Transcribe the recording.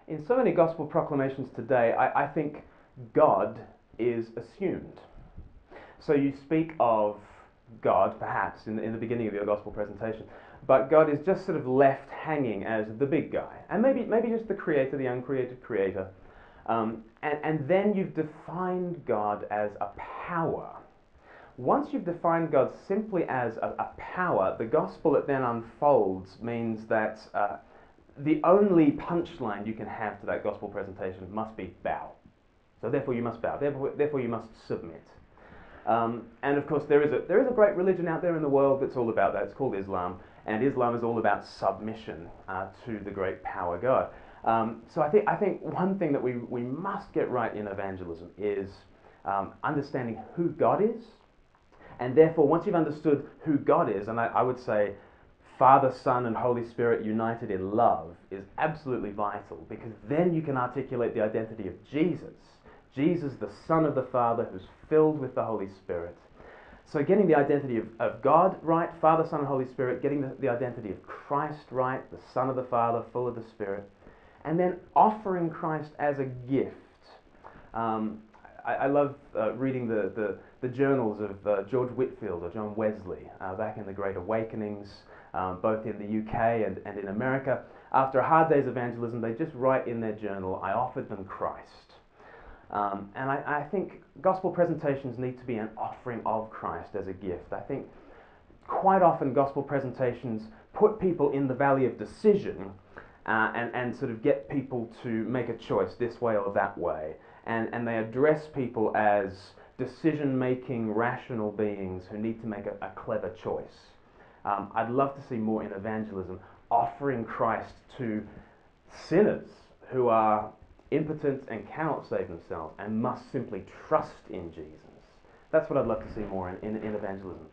In so many gospel proclamations today, I think God is assumed. So you speak of God, perhaps, in the beginning of your gospel presentation, but God is just sort of left hanging as the big guy, and maybe just the creator, the uncreated creator. And then you've defined God as a power. Once you've defined God simply as a power, the gospel that then unfolds means that the only punchline you can have to that gospel presentation must be bow. So therefore you must bow, therefore you must submit. And of course there is a great religion out there in the world that's all about that. It's called Islam, and Islam is all about submission to the great power God. So I think one thing that we must get right in evangelism is understanding who God is, and therefore once you've understood who God is, and I would say Father, Son, and Holy Spirit united in love is absolutely vital, because then you can articulate the identity of Jesus. Jesus, the Son of the Father, who's filled with the Holy Spirit. So getting the identity of God right, Father, Son, and Holy Spirit, getting the identity of Christ right, the Son of the Father, full of the Spirit, and then offering Christ as a gift. I love reading the journals of George Whitefield or John Wesley back in the Great Awakenings, both in the UK and in America. After a hard day's evangelism, they just write in their journal, "I offered them Christ." And I think gospel presentations need to be an offering of Christ as a gift. I think quite often gospel presentations put people in the valley of decision and sort of get people to make a choice this way or that way. And they address people as decision-making, rational beings who need to make a clever choice. I'd love to see more in evangelism offering Christ to sinners who are impotent and cannot save themselves and must simply trust in Jesus. That's what I'd love to see more in evangelism.